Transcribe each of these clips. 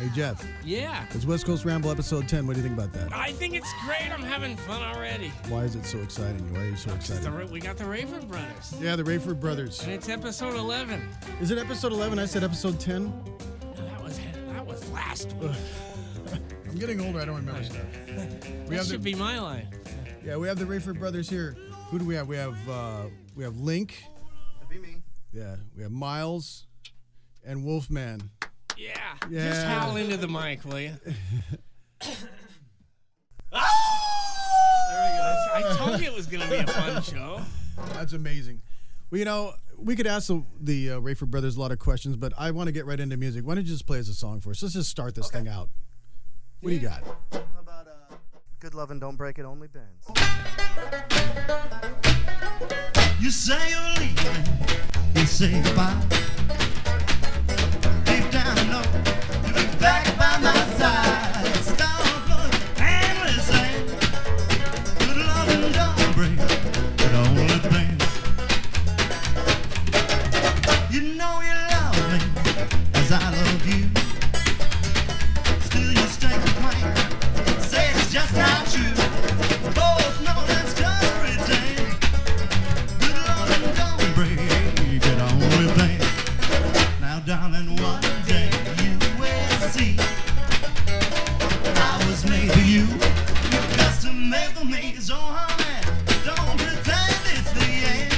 Hey, Jeff. Yeah. It's West Coast Ramble episode 10. What do you think about that? I think it's great. I'm having fun already. Why is it so exciting? Why are you so excited? We got the Rayford brothers. Yeah, the Rayford brothers. And it's episode 11. Is it episode 11? I said episode 10. No, that was last week. I'm getting older. I don't remember stuff. That should be my line. Yeah, we have the Rayford brothers here. Who do we have? We have Link. That'd be me. Yeah, we have Miles and Wolfman. Yeah. Yeah. Just howl into the mic, will you? There we go. I told you it was going to be a fun show. That's amazing. Well, you know, we could ask the Rayford brothers a lot of questions, but I want to get right into music. Why don't you just play us a song for us? Let's just start this thing out. What do you got? How about Good Lovin' Don't Break It Only Bends? You say you're leaving, you say goodbye. Deep down, I know you'll be back by my side. Stop looking and listen. Good loving don't break it only bends. You know you love me as I love you. Still you stay complain, say it's just not true. Both know that's just pretend. Good loving don't break it only bends. Now darling, one day you will see I was made for you. You're custom made for me, so honey, don't pretend it's the end.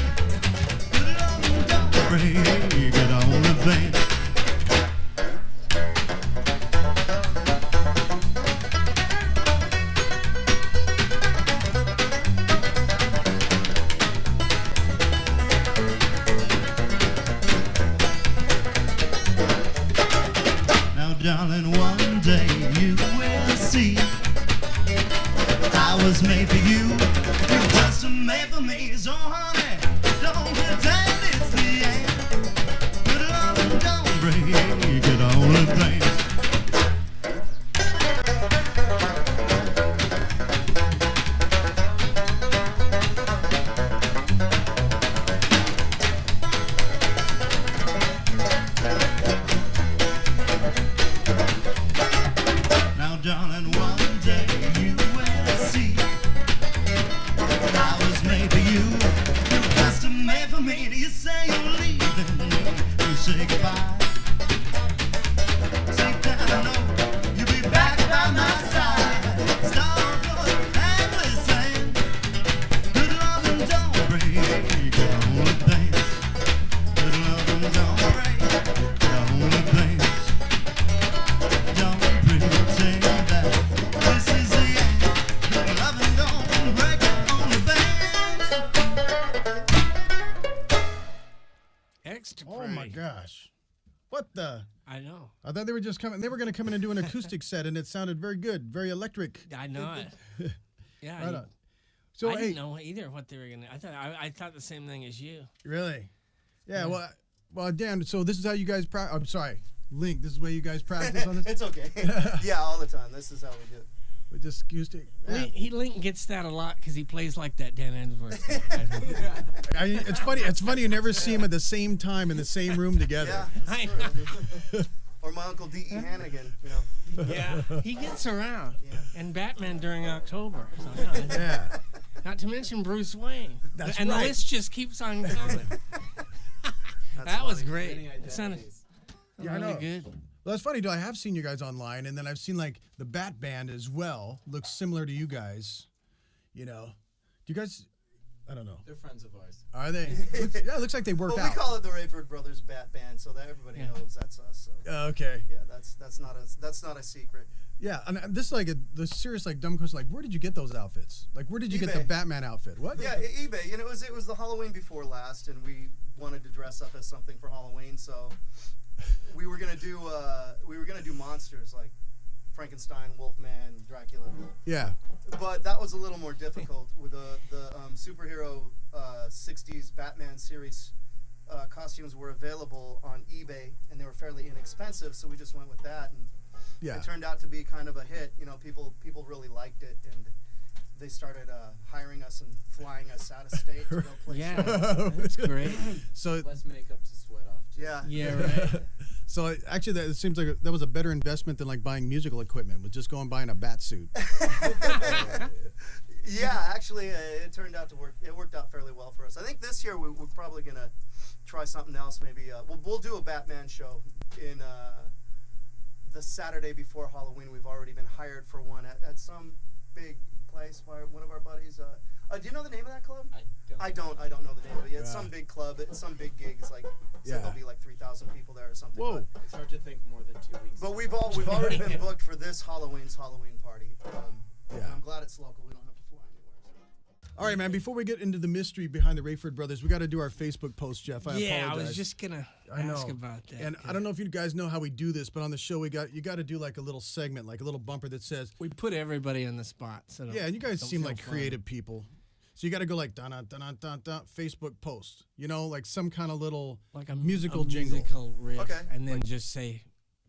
Good loving don't break it only bends. Now, darling, one day you will see I was made for you. You were custom made for me, so honey, don't pretend it's the end. Good loving don't break it only bends. Now, darling, one day you will see I was made for you. You were custom made for me. You say you're leaving me. You say goodbye. Deep down, I know you'll be back by my side. Stop looking and listen. Good loving don't break it only bends. Good loving don't break it only bends. Don't pretend that this is the end. Good loving don't break it only bends. Extra Oh my pretty. gosh. What the? I know. I thought they were just coming. They were going to come in and do an acoustic set, and it sounded very good, very electric. I know it. Yeah. Right on. So, I hey, didn't know either what they were going to. I thought the same thing as you. really? Yeah. Well, Dan. So this is how you guys practice. I'm sorry, Link. This is where you guys practice on this. It's okay. Yeah, all the time. This is how we do it. With just acoustic. Yeah. Link gets that a lot because he plays like that Dan Answorth. It's funny. It's funny. You never see them at the same time in the same room together. Yeah, I true. Or my Uncle D.E. Hannigan, you know. Yeah, he gets around. Yeah. And Batman during October. So, yeah. Yeah. Not to mention Bruce Wayne. That's and right. the list just keeps on going. That was great. It sounded Yeah, I really know. good. Well, that's funny, though. I have seen you guys online, and then I've seen, like, the Bat Band as well. Looks similar to you guys. You know. Do you guys... I don't know. They're friends of ours. Are they? Yeah, it looks like they work Well, out. we call it the Rayford Brothers Bat Band, so that everybody Yeah. knows that's us. So. Okay. Yeah, that's not a secret. Yeah, and this is like the serious, like, dumb question. Like, where did you get those outfits? Like, where did you get the eBay. Batman outfit? What? Yeah, eBay. You know, it was the Halloween before last, and we wanted to dress up as something for Halloween, so we were gonna do monsters like Frankenstein, Wolfman, Dracula. Yeah. But that was a little more difficult with the superhero 60s Batman series costumes were available on eBay, and they were fairly inexpensive, so we just went with that, and Yeah. it turned out to be kind of a hit. You know, people really liked it, and they started hiring us and flying us out of state to go play Yeah, shows. that's great. So Less makeup to sweat off. Yeah. Yeah, right. Actually, that it seems like that was a better investment than like buying musical equipment. Was just going and buying a bat suit. Yeah, actually, it turned out to work. It worked out fairly well for us. I think this year we're probably gonna try something else. Maybe we'll do a Batman show in the Saturday before Halloween. We've already been hired for one at some big place by one of our buddies. Do you know the name of that club? I don't know the name of it. It's some big club. It's some big gig. It's like there'll be like 3,000 people there or something. Whoa! But It's hard to think more than 2 weeks. we've already been booked for this Halloween party. And I'm glad it's local. We don't have to fly anywhere. All right, man. Before we get into the mystery behind the Rayford brothers, we got to do our Facebook post, Jeff. I I apologize. was just gonna I know. ask about that. And I don't know if you guys know how we do this, but on the show you got to do like a little segment, like a little bumper that says, We put everybody on the spot. So yeah, and you guys don't seem feel like fun. creative people. So you got to go like dun dun dun dun dun Facebook post, like some kind of little like a musical a jingle. musical riff, Okay. and then just say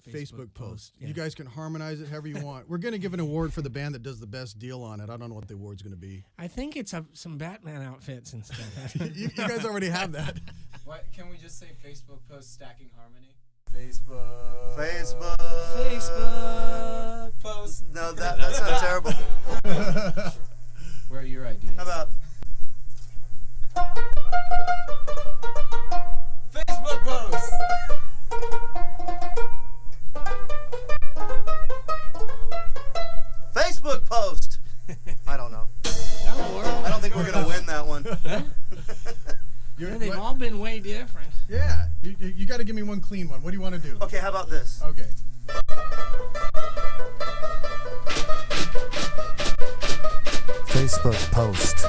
Facebook post. Yeah. You guys can harmonize it however you want. We're going to give an award for the band that does the best deal on it. I don't know what the award's going to be. I think it's some Batman outfits and stuff. You guys already have that. What can we just say? Facebook post stacking harmony. Facebook. Facebook post. No, that's not terrible. Where are your ideas? How about Facebook post? Facebook post? I don't know. That'll work. I don't think we're gonna win that one. Yeah, they've all been way different. Yeah, you got to give me one clean one. What do you want to do? Okay, how about this? Okay. Facebook post.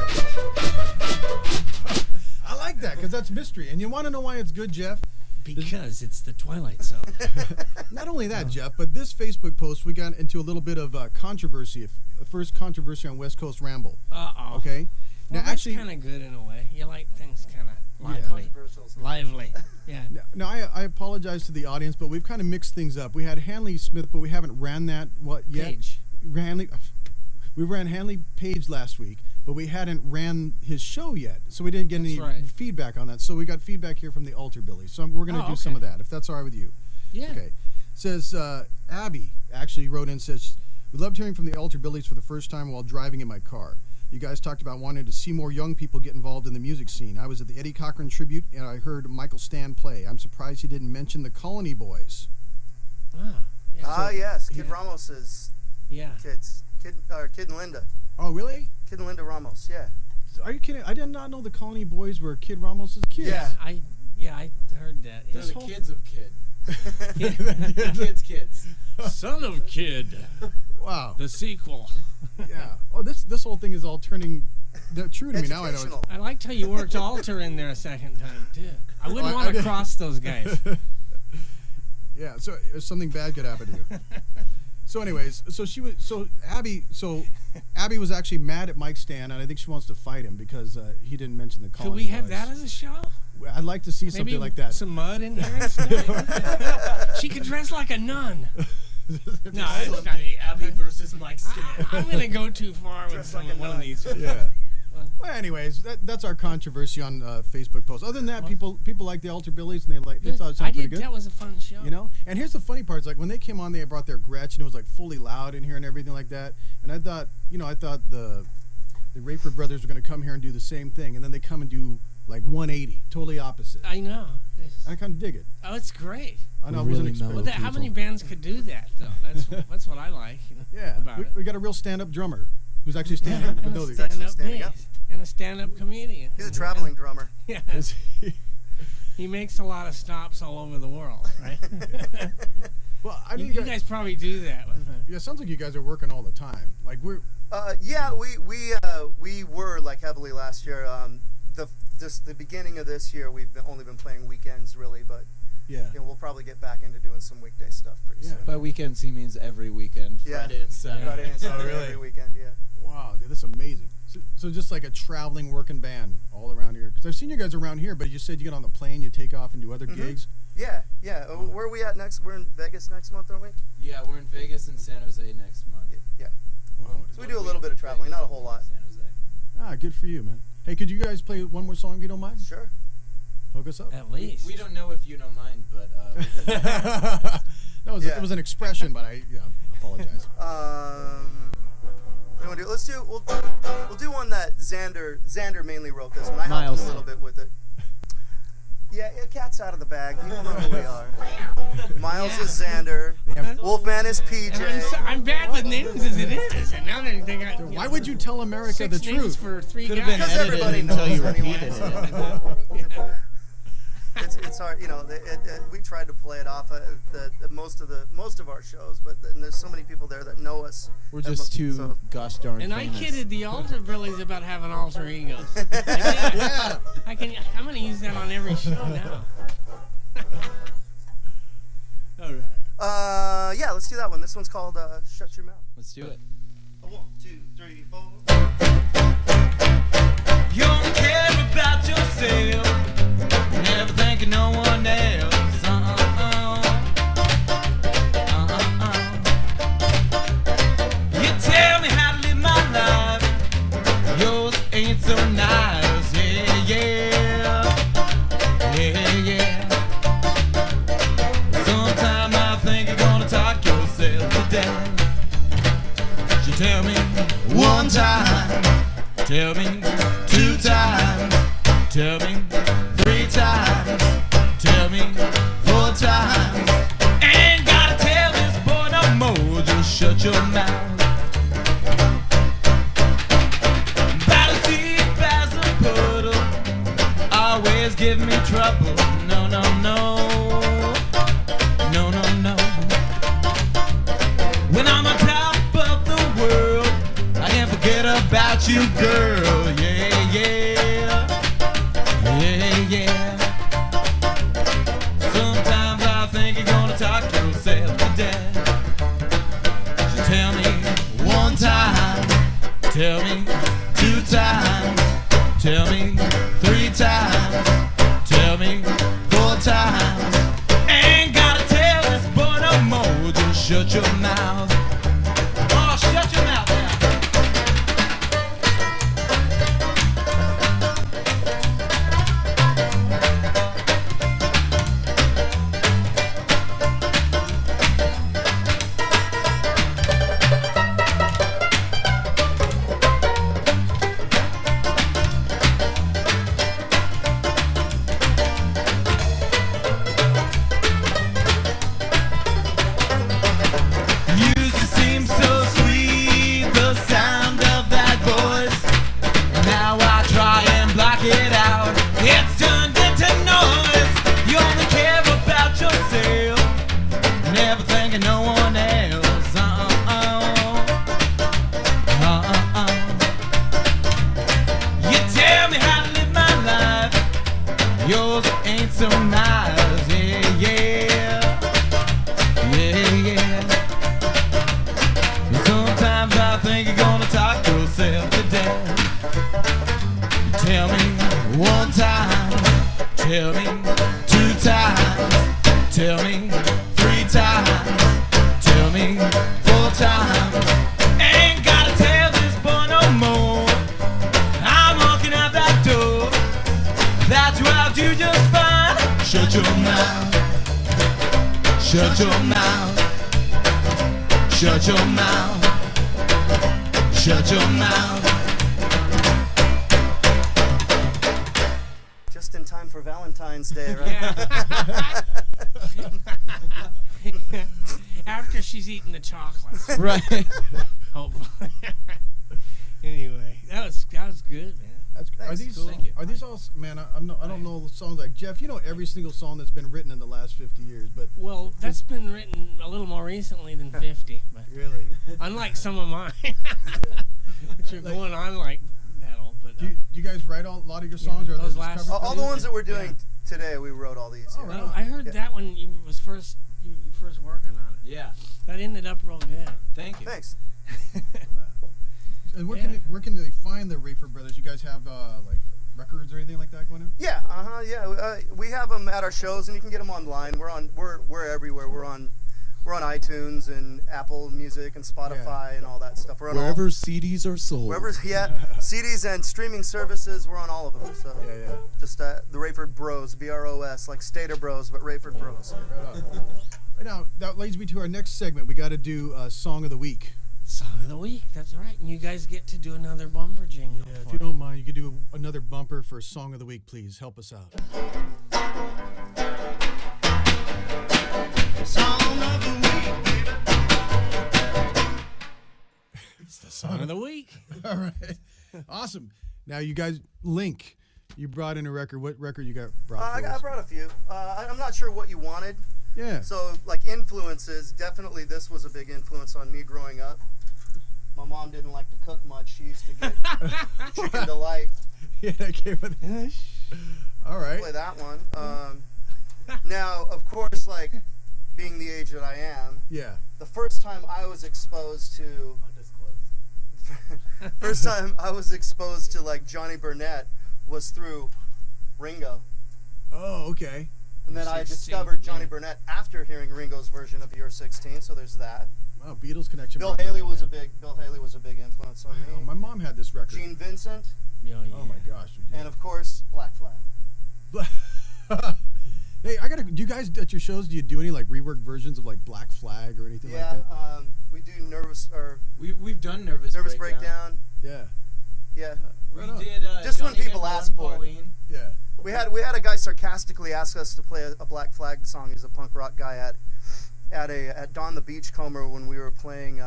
I like that because that's mystery. And you want to know why it's good, Jeff? Because it's the Twilight Zone. Not only that, Jeff, but this Facebook post, we got into a little bit of controversy, a first controversy on West Coast Ramble. Uh-oh. Okay? Well, Now, that's actually, kind of good in a way. You like things kind of lively. Lively. Yeah. now I apologize to the audience, but we've kind of mixed things up. We had Hanley Smith, but we haven't ran that yet. Page. We ran Hanley Page last week, but we hadn't ran his show yet, so we didn't get any That's right. feedback on that. So we got feedback here from the Altar Billies. So we're going to do some of that, if that's all right with you. Yeah. Okay. Says Abby actually wrote in, says, we loved hearing from the Altar Billies for the first time while driving in my car. You guys talked about wanting to see more young people get involved in the music scene. I was at the Eddie Cochran tribute and I heard Michael Stan play. I'm surprised he didn't mention the Colony Boys. Ah. Yeah. Yes, Kid Yeah. Ramos's Yeah. kids. Kid and Linda. Oh, really? Kid and Linda Ramos, yeah. Are you kidding? I did not know the Colony Boys were Kid Ramos's kids. Yeah. I heard that. They're the kids of kid. Yeah. Kids. Son of Kid. Wow. The sequel. Yeah. Oh, this whole thing is all turning true to me now. I know. Educational. I liked how you worked Alter in there a second time too. I wouldn't I want to did. cross those guys. Yeah. So something bad could happen to you. So, anyways, Abby was actually mad at Mike Stan, and I think she wants to fight him because he didn't mention the Colony Could we have Boys. that as a show? I'd like to see Maybe something like that. some mud in here and stuff. She could dress like a nun. No, Someday, Abby versus Mike Stan. I'm gonna go too far with Dress like a one of nun. these. Yeah. Well, anyways, that's our controversy on Facebook posts. Other than that, people like the Altar Billies, and they thought it I sounded pretty did. good. That was a fun show. You know, and here's the funny part: is like when they came on, they brought their Gretsch, and it was like fully loud in here and everything like that. And I thought the Rayford brothers were going to come here and do the same thing, and then they come and do like 180, totally opposite. I know. I kind of dig it. Oh, it's great. I know, I Really wasn't expecting. Well, how many bands could do that though? That's what I like. Yeah, about it. we got a real stand-up drummer who's actually standing. And with a no lead. stand-up standing up. bass. And a stand-up comedian. He's a traveling drummer. Yeah. Is he- He makes a lot of stops all over the world, right? Well, I you, mean, you guys probably do that. yeah, it sounds like you guys are working all the time. Like Yeah, we were like heavily last year. The beginning of this year, we've only been playing weekends really, but yeah. we'll probably get back into doing some weekday stuff pretty Yeah. soon. By weekends, he means every weekend, Yeah. Friday and Saturday. Friday and Saturday really? every weekend, yeah. Wow, dude, that's amazing. So just like a traveling working band all around here. Because I've seen you guys around here, but you said you get on the plane, you take off and do other gigs. Yeah. Where are we at next? We're in Vegas next month, aren't we? Yeah, we're in Vegas and San Jose next month. Yeah. Wow. So we do a little bit of traveling, not a whole lot. San Jose. Ah, good for you, man. Hey, could you guys play one more song if you don't mind? Sure. Hook us up. At least. We don't know if you don't mind, but No, it was an expression, but I apologize. What do you want to do? We'll do one that Xander mainly wrote this one. I helped Miles. him a little bit with it. Yeah, cat's out of the bag. People know who we are. Miles is Xander. Wolfman is PJ. I'm bad with names as it is, and now they think I. Why would you tell America 6 the names truth? for 3 Could have guys? been Because edited everybody until you knows anyway, repeated so. it. It's hard, we tried to play it off most of our shows, but then there's so many people there that know us. We're just too so- gosh darn And I famous. kidded the altar Billies about having alter egos. Yeah. I'm gonna use that on every show now. All right. Yeah, let's do that one. This one's called "Shut Your Mouth." Let's do it. 1, 2, 3, 4. You don't care about yourself, never thinking no one else. You tell me how to live my life, yours ain't so nice. Yeah, yeah, yeah, yeah. Sometime I think you're gonna talk yourself to death. You tell me one time, tell me 2 times, tell me 3 times, tell me 4 times. Ain't gotta tell this boy no more, just shut your mouth. Battle deep as a puddle, always give me trouble. No, no, no, no, no, no. When I'm on top of the world, I can't forget about you, girl. Yeah, yeah, yeah, yeah. Sometimes I think you're gonna talk yourself to death. So tell me 1 time, tell me 2 times, tell me 3 times, tell me 4 times. Ain't gotta tell this boy no more, just shut your mouth. Oh, shut your mouth now. Used to seem so sweet, the sound of that voice. Now I try and block it out. It's turned into noise. You only care about yourself, never thinking no one else. You tell me how to live my life, yours ain't so nice. Yeah, yeah, yeah, yeah. Sometimes I think you're gonna talk yourself to death. Tell me 1 time, tell me 2 times, tell me 3 times, tell me 4 times. Ain't gotta tell this boy no more. I'm walking out that door. That's where I'll do just fine. Shut your mouth. Shut your mouth. Shut your mouth. Shut your mouth. Just in time for Valentine's Day, right? Yeah. After she's eaten the chocolates, Right. hopefully. Anyway, that was good, man. Are Thanks. these Cool. Thank you. are these all? Man, I don't know songs like Jeff. You know every single song that's been written in the last 50 years, but Well, that's been written a little more recently than 50, but really, unlike some of mine, which are going on like that old. But do you guys write a lot of your songs, or are those they just last- covered? All the ones that we're doing today, we wrote all these. Oh, yeah. right. well, I heard Yeah. that one you were first working on it. yeah. That ended up real good. Thank you. Thanks. And where Yeah. where can they find the Rayford Brothers? You guys have like records or anything like that going out? Yeah, yeah. We have them at our shows, and you can get them online. We're everywhere. We're on We're on iTunes and Apple Music and Spotify and all that stuff. We're on Wherever CDs are sold. wherever, yeah, CDs and streaming services. We're on all of them. So Yeah. just the Rayford Bros, BROS, like Stater Bros, but Rayford Bros. Right now, that leads me to our next segment. We got to do Song of the Week. Song of the week. That's right. And you guys get to do another bumper jingle. Yeah, if you don't mind, you could do another bumper for Song of the Week, please. Help us out. Song of the week, baby. It's the song of the week. All right. Awesome. Now, you guys, Link, you brought in a record. What record you got brought for I us? brought a few. I'm not sure what you wanted. Yeah. So, like, influences, definitely this was a big influence on me growing up. My mom didn't like to cook much. She used to get Chicken Delight. Yeah, that came with All right. Play that one. Now, of course, like, being the age that I am, Yeah. the first time I was exposed to... first time I was exposed to, like, Johnny Burnett was through Ringo. Oh, okay. And then I 16, discovered Johnny yeah. Burnett after hearing Ringo's version of You're 16, so there's that. Wow, Beatles connection. Bill Haley was a big influence on Oh, me. my mom had this record. Gene Vincent, Yeah. Oh my gosh. and of course Black Flag. Hey, I gotta. Do you guys at your shows? Do you do any like rework versions of like Black Flag or anything Yeah, like that? we do We've done Nervous Breakdown. Yeah. Yeah, We Right on. did. Just when Johnny people Hit ask One, for it. Pauline. Yeah. we had a guy sarcastically ask us to play a Black Flag song. He's a punk rock guy at Don the Beachcomber when we were playing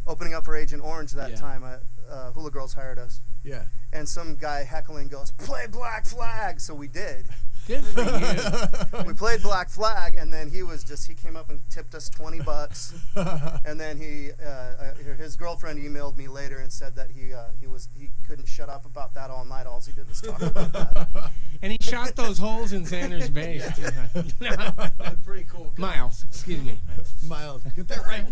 opening up for Agent Orange that Yeah. time. Hula Girls hired us, Yeah. and some guy heckling goes, "Play Black Flag," so we did. Good for you. We played Black Flag, and then he came up and tipped us $20, and then his girlfriend emailed me later and said that he couldn't shut up about that all night. All he did was talk about that. And he shot those holes in Sanders Bay. Pretty cool. Miles, excuse me. Miles, get that right.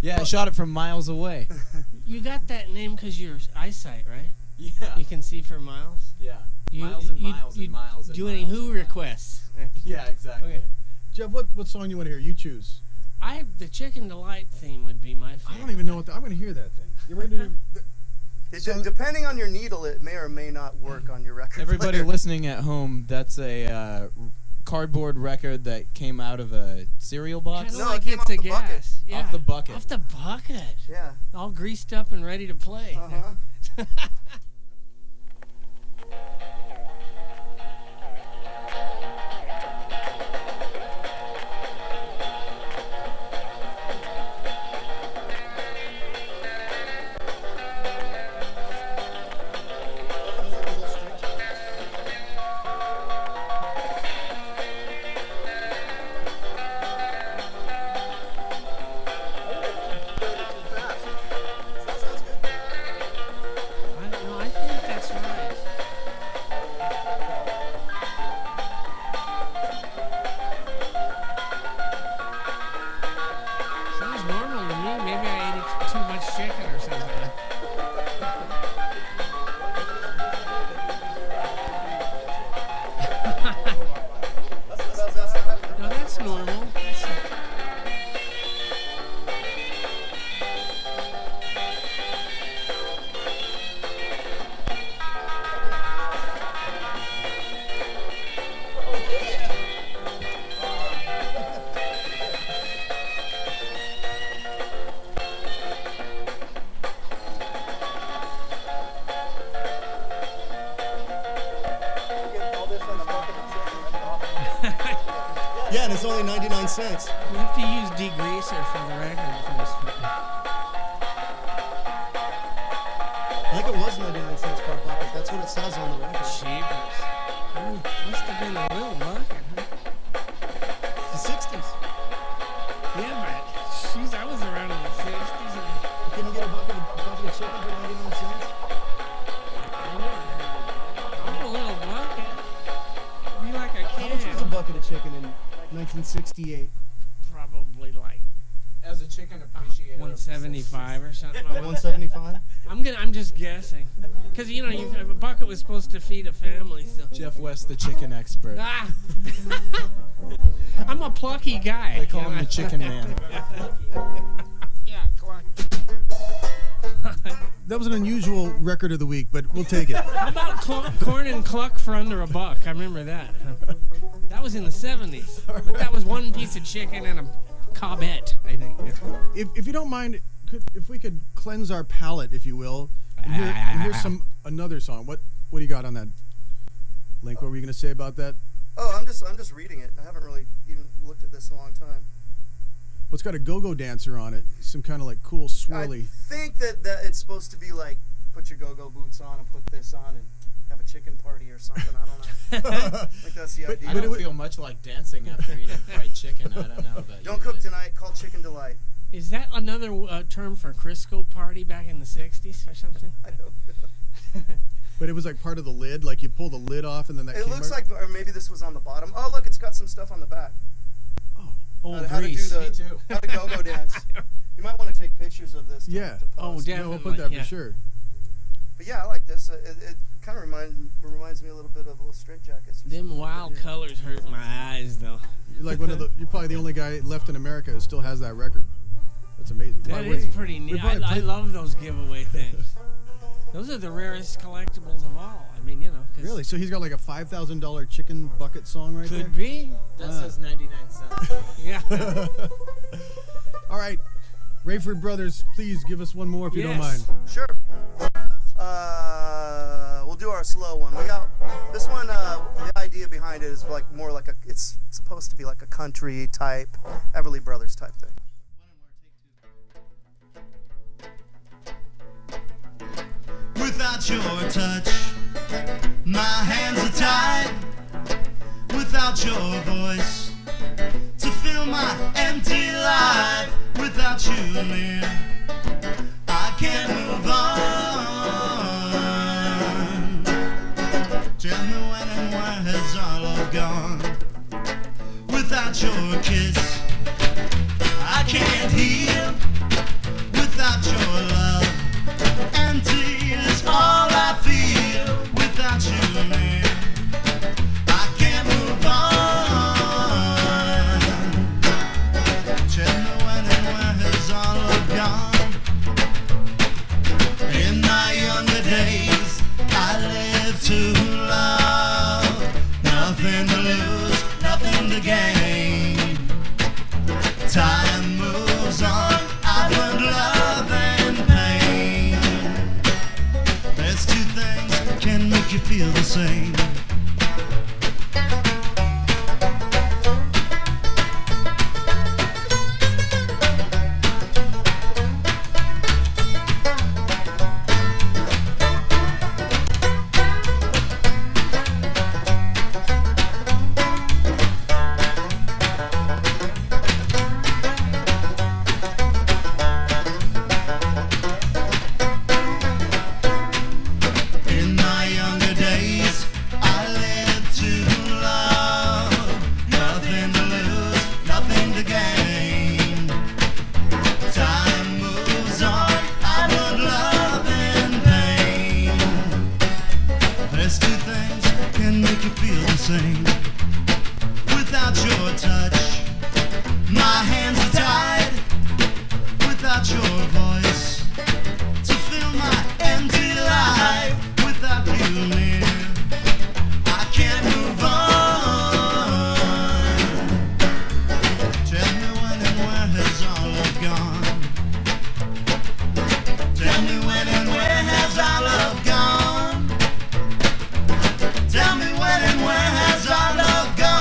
Yeah, I shot it from miles away. You got that name because your eyesight, right? Yeah. You can see for miles. Yeah. You, Miles and you, miles you and miles and do miles any and Who miles. requests? Yeah, exactly. Okay. Jeff, what song you want to hear? You choose. The Chicken Delight theme would be my favorite. I don't even know what I'm gonna hear that thing. We're gonna do. Depending on your needle, it may or may not work on your record Everybody player. listening at home, that's a cardboard record that came out of a cereal box. Kinda No, like it came it's off a the bucket. gas. Yeah. Off the bucket. Off the bucket. Yeah. All greased up and ready to play. Uh-huh. I don't know. I think that's right. Sounds normal to me. Maybe I ate too much chicken or something. No, that's normal. Yeah, and it's only 99 cents. We have to use degreaser for the record first. I think it was 99 cents per bucket. That's what it says on the record. Jeepers. Ooh, must have been a little bucket, huh? The 60s. Yeah, but jeez, I was around in the 60s. And You couldn't get a bucket of chicken for 99 cents? I never heard of that. Oh, a little bucket. Be like a How much was a kid. bucket of chicken in 1968? Probably like As a chicken appreciator. 175 or something. 175? I'm just guessing. Because, a bucket was supposed to feed a family, so. Jeff West, the chicken expert. Ah! I'm a plucky guy. They call him the Chicken Man. Yeah, cluck. That was an unusual record of the week, but we'll take it. How about corn and cluck for under $1? I remember that. That was in the 70s. But that was one piece of chicken and a cobbette, I think. If you don't mind, if we could cleanse our palate, if you will, and hear another song. What do you got on that? Link, what were you going to say about that? Oh, I'm just reading it. I haven't really even looked at this in a long time. Well, it's got a go-go dancer on it. Some kind of like cool swirly. I think that it's supposed to be like put your go-go boots on and put this on and have a chicken party or something. I don't know. I think that's the idea. I don't feel much like dancing after eating fried chicken. I don't know about you. Don't cook guys. tonight. Call Chicken Delight. Is that another term for Crisco party back in the 60s or something? I don't know. But it was like part of the lid, like you pull the lid off and then that It came looks out? like, or maybe this was on the bottom. Oh, look, it's got some stuff on the back. Old How to do grease. Me too. how to go-go dance. You might want to take pictures of this. Yeah. To Oh, post. damn. No, we'll put that Yeah. for sure. But yeah, I like this. It kind of reminds me a little bit of little straight jackets. or Them something like wild that. colors hurt my eyes, though. You're like you're probably the only guy left in America who still has that record. That's amazing. That Why- is pretty neat. probably I played- love those giveaway things. Those are the rarest collectibles of all. I mean, 'cause Really? So he's got like a $5,000 chicken bucket song right could be. That says 99 cents. Yeah. there? All right. Rayford Brothers, please give us one more if you don't mind. Yes. Sure. We'll do our slow one. We got this one. The idea behind it is like more like it's supposed to be like a country type, Everly Brothers type thing. Without your touch, my hands are tied. Without your voice, to fill my empty life. Without you near, I can't move on. Tell me when and where has our love gone? Without your kiss, I can't heal. Without your love, empty is all I feel. Without you near, I can't move on. Tell me when and where has our love gone? In my younger days, I lived to love. Nothing to lose, nothing to gain. Time moves on, I've learned love and pain. There's two things can make you feel the same. In my younger days, I lived to love. Nothing to lose, nothing to gain. Time moves on, I learned love and pain. There's two things can make you feel the same. Without your touch, my hands are tied. Without your voice, to fill my empty life. Without you near, I can't move on. Tell me when and where has our love gone? Tell me when and where has our love gone? Tell me when and where has our love gone?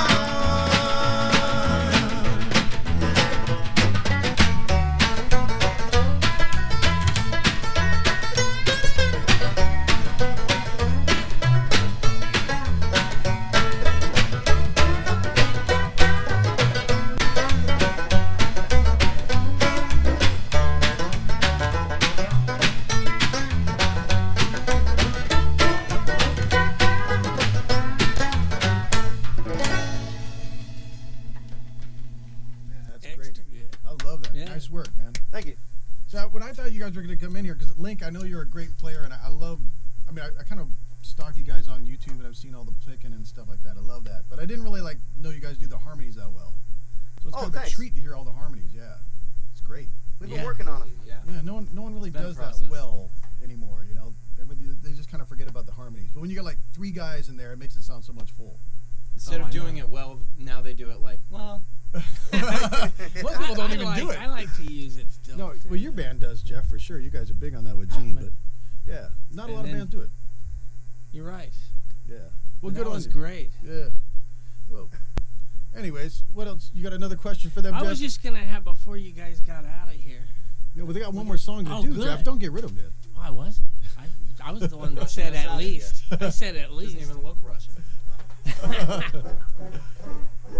That's Extra great. good. I love that. Yeah. Nice work, man. Thank you. So when I thought you guys were going to come in here, because Link, I know you're a great player, and I love, I kind of stalk you guys on YouTube, and I've seen all the picking and stuff like that. I love that. But I didn't really know you guys do the harmonies that well. So it's Oh, kind of a thanks. treat to hear all the harmonies. Yeah, it's great. We've Yeah. been working on them. Yeah. Yeah, no one really It's been a does that process. well anymore. You know, they just kind of forget about the harmonies. But when you got like 3 guys in there, it makes it sound so much full. Instead Oh, of I doing know. it well, now they do it like, well, Most people don't even do it. I like to use it still. No, too. well, your band does, Jeff, for sure. You guys are big on that with Gene, but- but yeah, not a and lot of then- bands do it. You're right. Yeah. Well, But good that on was you. great. Yeah. Well, anyways, what else? You got another question for them, I Jeff? was just gonna have before you guys got out of here. Yeah, well, they got one more song to Oh, do, good. Jeff. Don't get rid of them yet. Oh, I wasn't. I was the one that said us at out of least. I said at least. Doesn't even look Russian.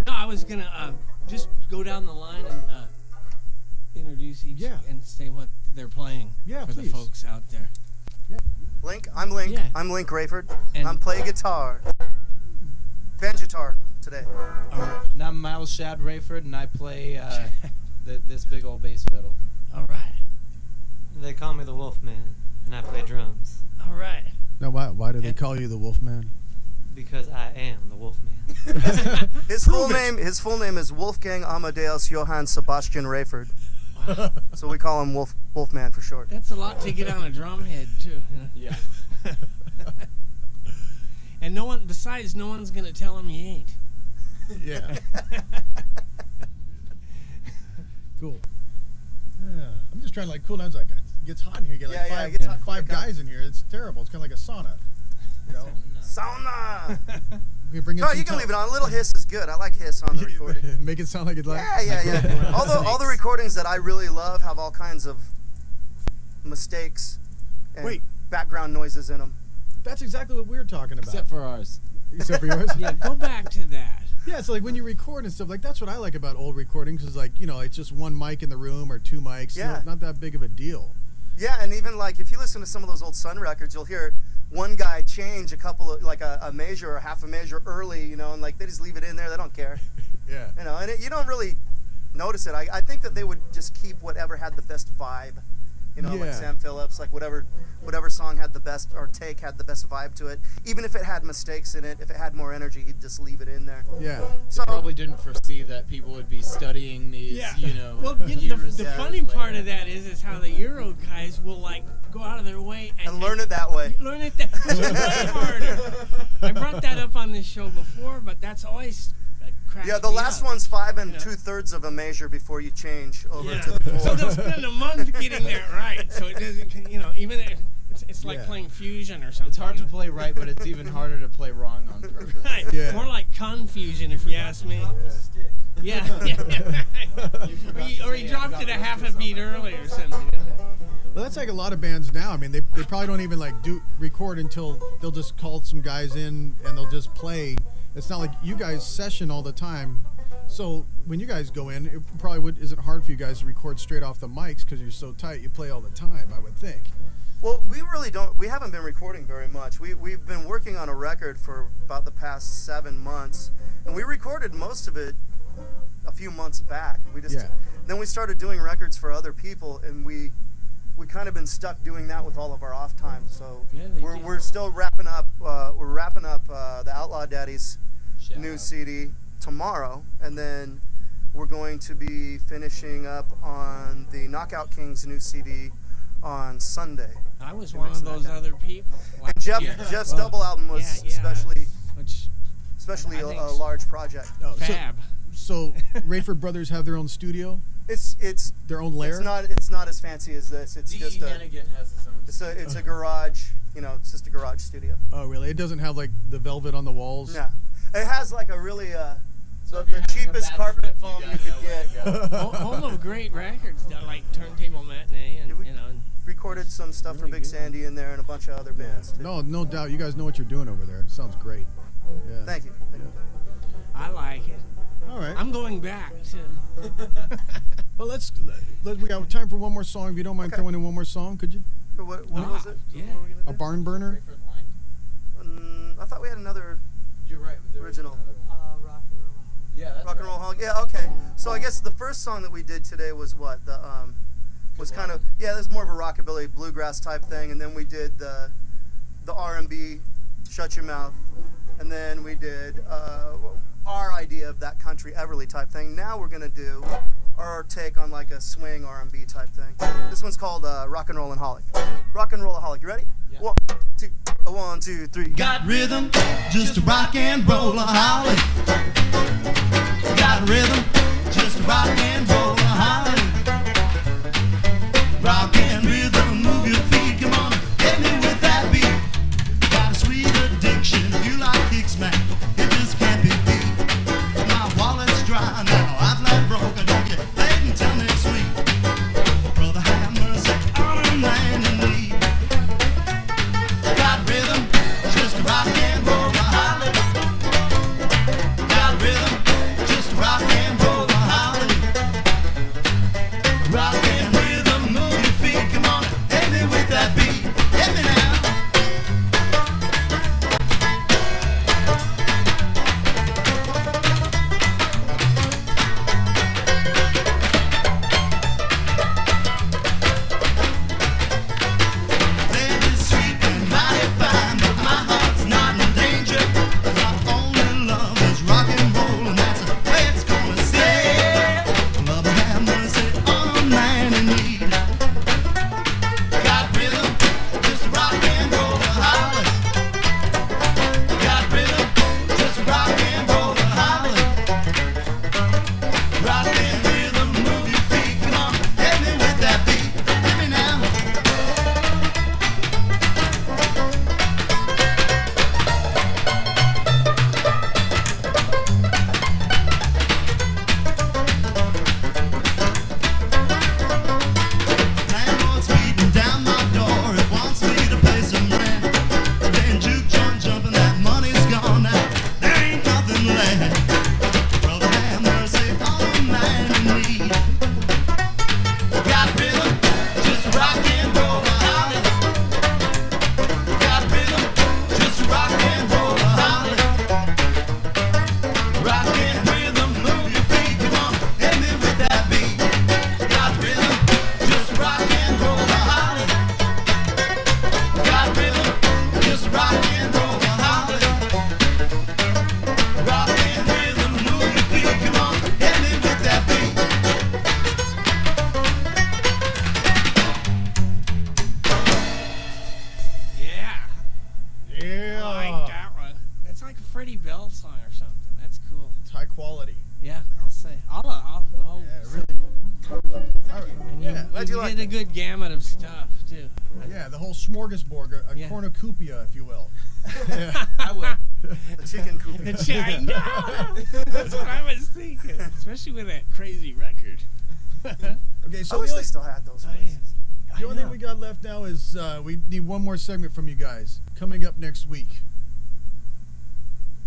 No, I was gonna just go down the line and introduce each Yeah. and say what they're playing Yeah, for please. the folks out there. Link, I'm Link. Yeah. I'm Link Rayford. And- I'm playing guitar. Banjo-tar today. and I'm Miles Shad Rayford, and I play this big old bass fiddle. All right. They call me the Wolfman, and I play drums All right. Now, why do they And- call you the Wolfman? because I am the Wolfman. His Prove full name is Wolfgang Amadeus Johann Sebastian Rayford. So we call him Wolfman for short. That's a lot to get on a drum head too. Yeah. And no one's gonna tell him you ain't. Yeah. Cool. Yeah. I'm just trying to like cool down. It's like it gets hot in here. You get like Yeah, five, it gets hot five quick, huh? guys in here. It's terrible. It's kind of like a sauna. You know. Sauna! We bring in No, some you can tel- leave it on. A little hiss is good. I like hiss on the recording. Make it sound like it's like. Yeah. All the recordings that I really love have all kinds of mistakes and Wait. background noises in them. That's exactly what we're talking about. Except for ours. Except for yours. Yeah, go back to that. Yeah, so like when you record and stuff, like that's what I like about old recordings is like, you know, it's just one mic in the room or 2 mics. You know, Yeah. not that big of a deal. Yeah, and even like if you listen to some of those old Sun records, you'll hear one guy change a couple of like a measure or half a measure early, you know, and like they just leave it in there. They don't care, Yeah. you know, and you don't really notice it. I think that they would just keep whatever had the best vibe, you know, Yeah. like Sam Phillips, like whatever song had the best or take had the best vibe to it. Even if it had mistakes in it, if it had more energy, he'd just leave it in there. Yeah. So Probably didn't foresee that people would be studying these, you know, Well, years the Yeah. funny part of that is how the Euro guys will like go out of their way and learn it that way. Learn it that way harder. I brought that up on this show before, but that's always cracks Yeah, the me last up. one's 5 Yeah. 2/3 of a measure before you change over Yeah. to the 4. So they'll spend a month getting that right. So it doesn't, you know, even if it's like Yeah. playing fusion or something. It's hard you to know. play right, but it's even harder to play wrong on purpose. Right. Yeah. More like confusion, if you ask me. Yeah. Or he dropped it a half a beat early or something. Well, that's like a lot of bands now. I mean, they probably don't even like record until they'll just call some guys in and they'll just play. It's not like you guys session all the time. So when you guys go in, it probably isn't hard for you guys to record straight off the mics because you're so tight. You play all the time, I would think. Well, we really don't. We haven't been recording very much. We've been working on a record for about the past 7 months, and we recorded most of it a few months back. We just Yeah. then we started doing records for other people, and we kind of been stuck doing that with all of our off time. So Yeah, they do. we're still wrapping up. We're wrapping up the Outlaw Daddies Shout new out. CD tomorrow, and then we're going to be finishing up on the Knockout Kings new CD on Sunday. I was one of those other people. And Jeff's Well, double album was yeah, which especially I a think large project. Oh, fab. So Rayford Brothers have their own studio, It's their own lair. it's not as fancy as this. It's D.E. just Hannigan has his own. it's a garage, you know, it's just a garage studio. Oh, really? It doesn't have like the velvet on the walls. No, it has like a really So if the you're having a cheapest bad carpet trip, foam you you gotta could know where get. to go. Home of great records, like Turntable Matinee, and Yeah, we- you know. And Recorded some stuff for Really Big good. Sandy in there and a bunch of other bands too. No doubt. You guys know what you're doing over there. Sounds great. Yeah. Thank you. I like it. All right. I'm going back to. Well, we got time for one more song. If you don't mind Okay. throwing in one more song, could you? What was it? Yeah. What were we gonna A do? barn burner. Rayford Line? I thought we had another You're right. there was Original. another one. Rock and roll. Yeah, that's rock and right. roll hog. Yeah, okay. So I guess the first song that we did today was what the was kind of there's more of a rockabilly bluegrass type thing, and then we did the R&B, Shut Your Mouth, and then we did our idea of that country Everly type thing. Now we're gonna do our take on like a swing R&B type thing. This one's called Rock and Rollin' Holic. Rock and Rollaholic. You ready? Yeah. 1, 2, 3. Got rhythm, just a rock and roll a holly. Got rhythm, just a rock and roll a holly. Rock and rhythm, move your feet, come on, hit me with that beat. Got a sweet addiction, if you like kicks, man, it just can't be beat. My wallet's dry now, I've let broke, I don't get paid until next week. Brother, have mercy on a man in need. Got rhythm, just a rock and roll a holly. Got rhythm, just a rock and roll a holly. Rock and rhythm, move your feet, come on, hit me with that beat, hit me now. Life is sweet and mighty fine, but my heart's not in danger. My only love is rock and roll, and that's the way it's gonna stay. Love and have mercy on a man in need. Got rhythm, just rock and roll a holly. Got rhythm, just rock and roll a holly. Rock and rhythm, move your feet, come on, hit me with that beat, hit me now. Landlord's beating down my door. It wants me to pay some rent. Then juke joint jumping, that money's gone now. There ain't nothing left. Brother, have mercy on a man in need. Got rhythm, just rock and roll a holly. Got rhythm, just rock and roll a holly. Rock and rhythm, move your feet, come on, hit me with that beat. Got rhythm, just rock and roll a holly. Got rhythm, just rock and roll a holly. Rock and rhythm, move your feet, come on, hit me with that beat. Yeah. Yeah. I like that one. It's like a Freddie Bell song or something. That's cool. It's high quality. Yeah, I'll say. I'll the whole. Yeah, really. All right. And you, Yeah. Glad you you like did a it. good gamut of stuff too. Yeah, the whole smorgasbord, a Yeah. cornucopia, if you will. I would. The chicken coop. I know. That's what I was thinking, especially with that crazy record. Okay, I so wish the they still had those Oh, places. the only thing we got left now is we need one more segment from you guys coming up next week.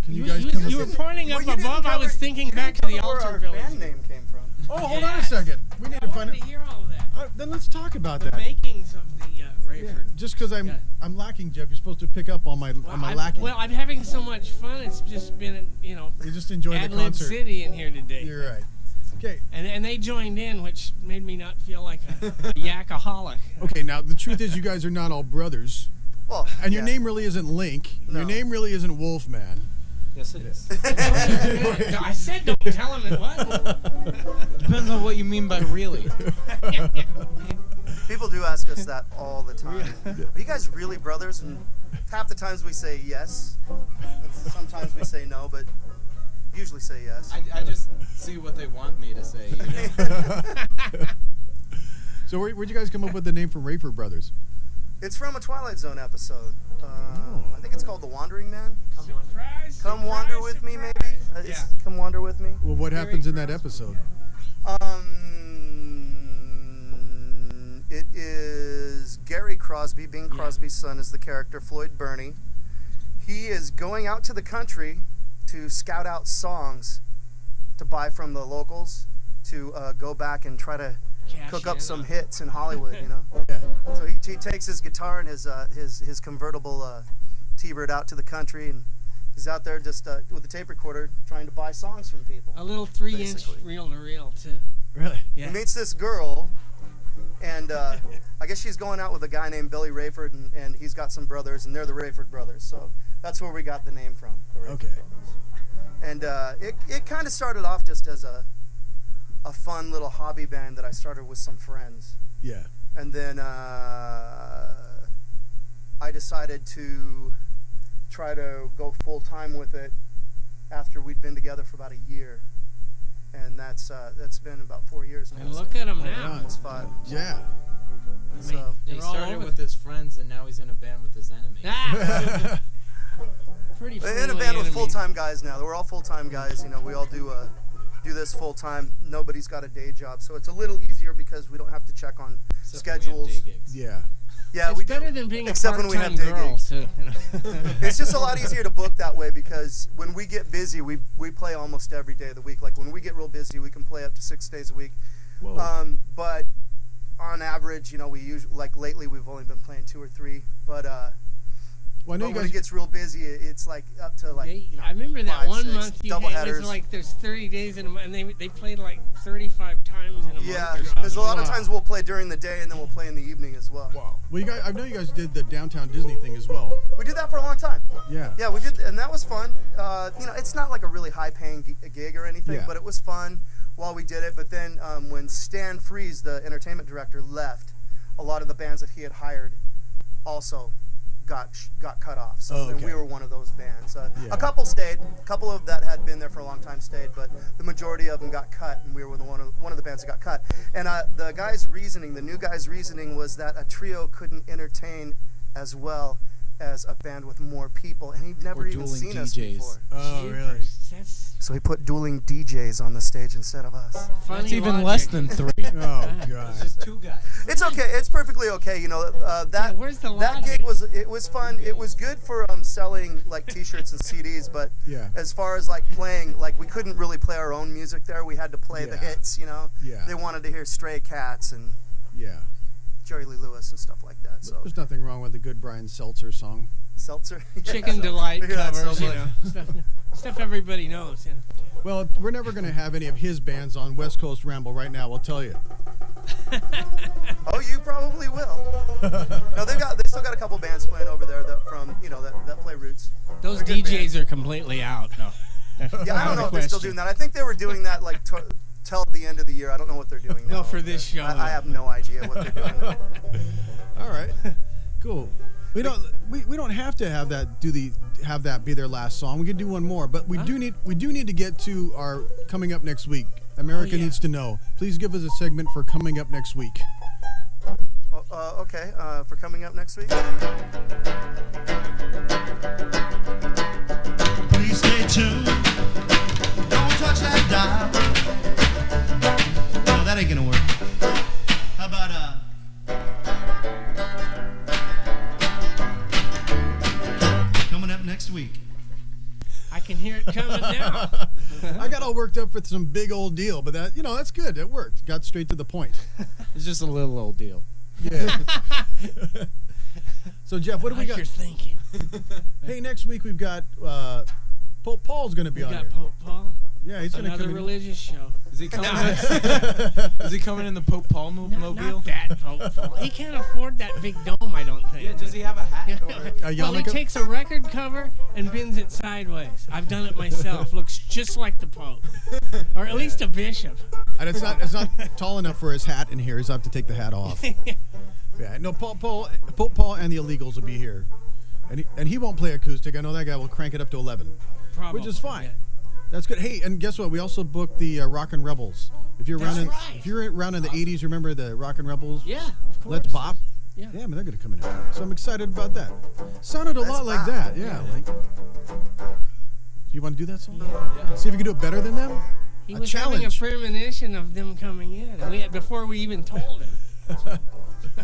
Can you guys come you were up? pointing Well, up you didn't above. I cover- was thinking you back didn't to the cover where Altar our Village. band name came from. Oh, hold on a second. We need I to find wanted it. to hear all of that. Then let's talk about The that. makings of the Yeah, Rayford. just because Yeah. I'm lacking, Jeff. You're supposed to pick up on my lacking. Well, I'm having so much fun. It's just been, you just enjoyed the Ad Lib concert. City in here today. You're right. Okay. And they joined in, which made me not feel like a yakaholic. Okay. Now the truth is, you guys are not all brothers, Well, and your yeah. name really isn't Link. Your No. name really isn't Wolfman. Yes, it is. I said don't tell him it was. Depends on what you mean by really. People do ask us that all the time. Are you guys really brothers? And half the times we say yes. And sometimes we say no, but usually say yes. I just see what they want me to say. You know? So where'd you guys come up with the name from Rayford Brothers? It's from a Twilight Zone episode. I think it's called The Wandering Man. Surprise! Come wander with me, maybe? Yeah. Come wander with me. Well, what happens in that episode? It is Gary Crosby, Bing Crosby's son, is the character, Floyd Burney. He is going out to the country to scout out songs to buy from the locals to go back and try to cook up some hits in Hollywood, you know. Yeah. So he takes his guitar and his convertible T-Bird out to the country, and he's out there just with a tape recorder trying to buy songs from people. A little 3-inch Basically. reel-to-reel too. Really? Yeah. He meets this girl, and I guess she's going out with a guy named Billy Rayford, and he's got some brothers, and they're the Rayford brothers. So that's where we got the name from. The Rayford Okay. brothers. And it kind of started off just as a fun little hobby band that I started with some friends. Yeah. And then I decided to try to go full time with it after we'd been together for about a year. And that's been about 4 years now. And look at him now. Almost 5. Yeah. So He They're all started over with his friends, and now he's in a band with his enemies. Ah! Pretty in a friendly band with enemies. full-time guys now. We're all full-time guys. You know, we all do this full-time. Nobody's got a day job, so it's a little easier because we don't have to check on Except when we have schedules. day gigs. Yeah. Yeah, It's we better do. than being Except a when we have part-time day girl, gigs. too. You know? It's just a lot easier to book that way because when we get busy, we play almost every day of the week. Like when we get real busy, we can play up to 6 days a week. Whoa. But on average, you know, we usually, like lately, we've only been playing 2 or 3. But Well, I know but you when guys. it gets real busy, it's like up to like They, you know, I remember that 5, one 6 month you double had, it was headers. like there's 30 days in a month, and they played like 35 times in a Yeah, month or because a something. lot of Wow. times we'll play during the day and then we'll play in the evening as well. Wow. Well, you guys. I know you guys did the downtown Disney thing as well. We did that for a long time. Yeah. Yeah, we did, and that was fun. You know, it's not like a really high-paying gig or anything, Yeah. but it was fun while we did it. But then when Stan Freeze, the entertainment director, left, a lot of the bands that he had hired also got cut off. So Oh, and okay. we were one of those bands. Yeah. A couple stayed. A couple of that had been there for a long time stayed, but the majority of them got cut, and we were one of the bands that got cut. And the new guy's reasoning was that a trio couldn't entertain as well as a band with more people, and he'd never Or even dueling seen us DJs. before. Oh, really? Jeepers, that's So he put dueling DJs on the stage instead of us. funny. That's even logic. less than 3. Oh It's God. just 2 guys. It's okay. It's perfectly okay. You know Yeah, that where's the that logic? gig was fun. It was good for selling like T-shirts and CDs, but Yeah. as far as like playing, like we couldn't really play our own music there. We had to play the Yeah. hits. You know, Yeah. they wanted to hear Stray Cats and Yeah. Jerry Lee Lewis and stuff like that. So There's nothing wrong with a good Brian Seltzer song. Seltzer, Chicken Yeah. Delight We hear that so covers, you much. know, stuff everybody knows. You know. Well, we're never going to have any of his bands on West Coast Ramble right now. I'll tell you. Oh, you probably will. No, they still got a couple bands playing over there that play roots. Those They're good DJs bands. are completely out, though. Yeah, I don't know if they're still doing that. I think they were doing that like till the end of the year. I don't know what they're doing now. No, for this show. I have no idea what they're doing now. All right. Cool. We don't have to have that be their last song. We could do one more, but we do need to get to our coming up next week. America yeah. needs to know. Please give us a segment for coming up next week. Okay, for coming up next week. Please stay tuned. Don't touch that dial. No, that ain't gonna work. How about coming up next week? I can hear it coming now. I got all worked up with some big old deal, but that's good. It worked. Got straight to the point. It's just a little old deal. Yeah. So Jeff, what do we Like got? you're thinking. Hey, next week we've got Pope Paul's going to be We on got here. Pope Paul. Yeah, he's going to Another come in. religious show. Is he coming? No. Is he coming in the Pope Paul Not mobile? that Pope Paul. He can't afford that big dome, I don't think. Yeah, does he have a hat? Or? Well, he yarmulke? takes a record cover and bends it sideways. I've done it myself. Looks just like the Pope, or at least a bishop. And it's not tall enough for his hat in here. He's have to take the hat off. Yeah, no, Pope Paul and the Illegals will be here, and he won't play acoustic. I know that guy will crank it up to 11, Probably. which is fine. Yeah. That's good. Hey, and guess what? We also booked the Rockin' Rebels. If you're around, That's right. if you're around in the '80s, remember the Rockin' Rebels? Yeah, of course. Let's Bop. Yeah. Yeah, I mean they're gonna come in. So I'm excited about that. Sounded a Let's lot like Bop. that. Yeah. Like, do you want to do that song? Yeah. See if you can do it better than them. He A was having a challenge. premonition of them coming in, and before we even told him.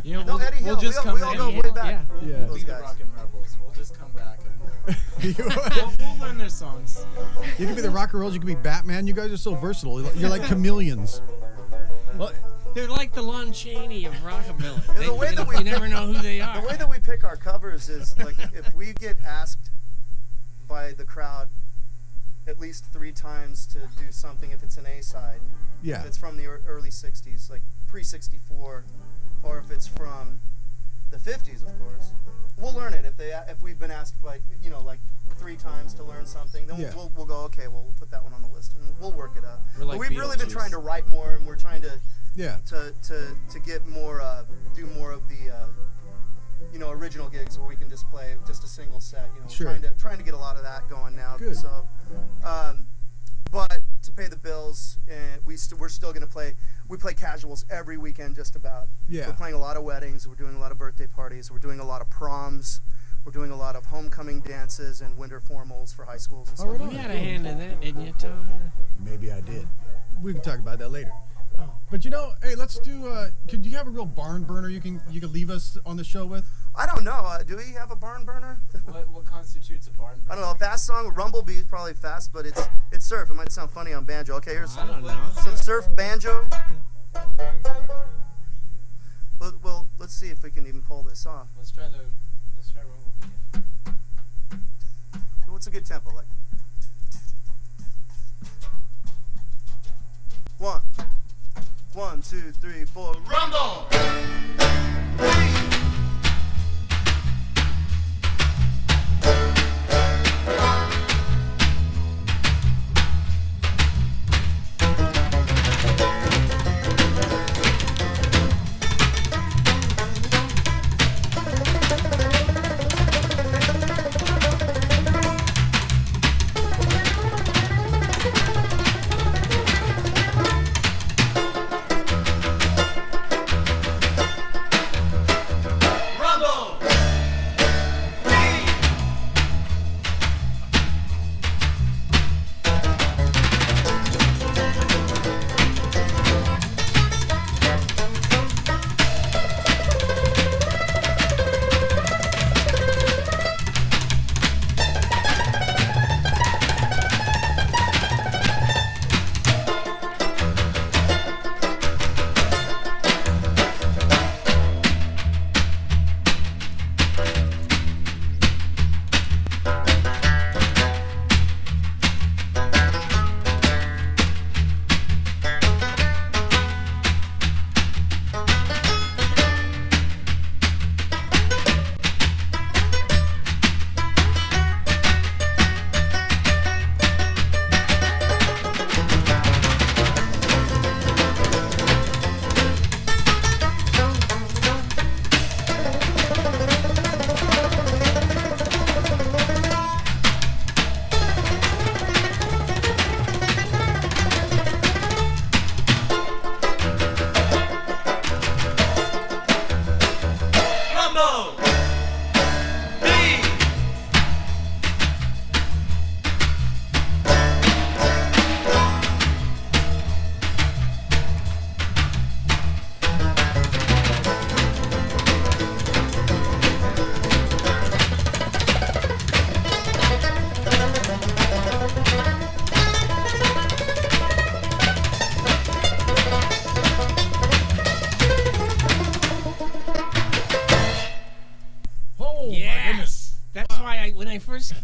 You know, No, Eddie Hill. we'll just we come all in. go Yeah, way back. yeah. Yeah. Those We'll be the guys. Rockin' Rebels. We'll just come back and you we'll learn their songs. can be the rock and rolls. You can be Batman. You guys are so versatile. You're like chameleons. Well, They're like the Lon Chaney of rockabilly. Yeah, the way that we- you never know who they are. The way that we pick our covers is like if we get asked by the crowd at least 3 times to do something, if it's an A side, yeah. if it's from the early '60s, like pre-'64, or if it's from the 50s, of course. We'll learn it if we've been asked like 3 times to learn something. Then Yeah. we'll go, okay, well, we'll put that one on the list and we'll work it out. We're like But we've really been Beetlejuice. trying to write more, and we're trying to Yeah. to get more do more of the original gigs where we can just play just a single set. We're Sure. trying to get a lot of that going now. Good. So, but to pay the bills, and we're still going to play. We play casuals every weekend, just about. Yeah. We're playing a lot of weddings. We're doing a lot of birthday parties. We're doing a lot of proms. We're doing a lot of homecoming dances and winter formals for high schools and Oh, stuff. right You on. had a hand in that, didn't you, Tom? Maybe I did. We can talk about that later. Oh. But hey, let's do. Could you have a real barn burner you can leave us on the show with? I don't know. Do we have a barn burner? What constitutes a barn I burner? don't know. A fast song, Rumble is probably fast, but it's surf. It might sound funny on banjo. Okay, here's I don't know. some surf banjo. Well, let's see if we can even pull this off. Let's try Rumble again. What's a good tempo? Like 1, 1, 2, 3, 4. Rumble.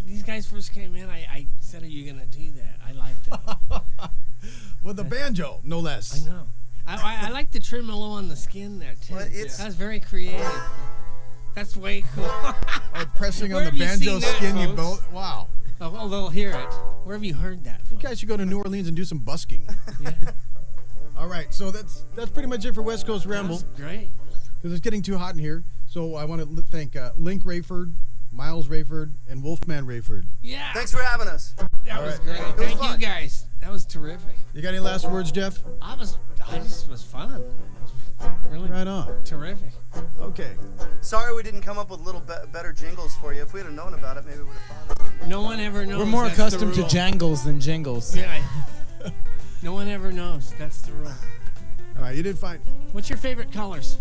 these guys first came in, I said, "Are you gonna do that?" I like that. With the banjo, no less. I know. I like the tremolo on the skin there too. Well, it's- That's very creative. That's way cool. Oh, pressing on Where the have you banjo seen that, skin, you folks? both. Wow. Oh, well, they'll hear it. Where have you heard that? You guys should go to New Orleans and do some busking. Yeah, All right, so that's pretty much it for West Coast Ramble. that's great. Because it's getting too hot in here. So I want to thank Link Rayford, Miles Rayford, and Wolfman Rayford. Yeah. Thanks for having us. That All was right. great. It was Thank fun. you guys. That was terrific. You got any last words, Jeff? I just was fun. It was really Right on. terrific. Okay. Sorry we didn't come up with little better jingles for you. If we'd have known about it, maybe we would have found it. No one ever knows. We're more That's the accustomed to rule. jangles than jingles. Yeah. No one ever knows. That's the rule. All right, you did fine. What's your favorite colors?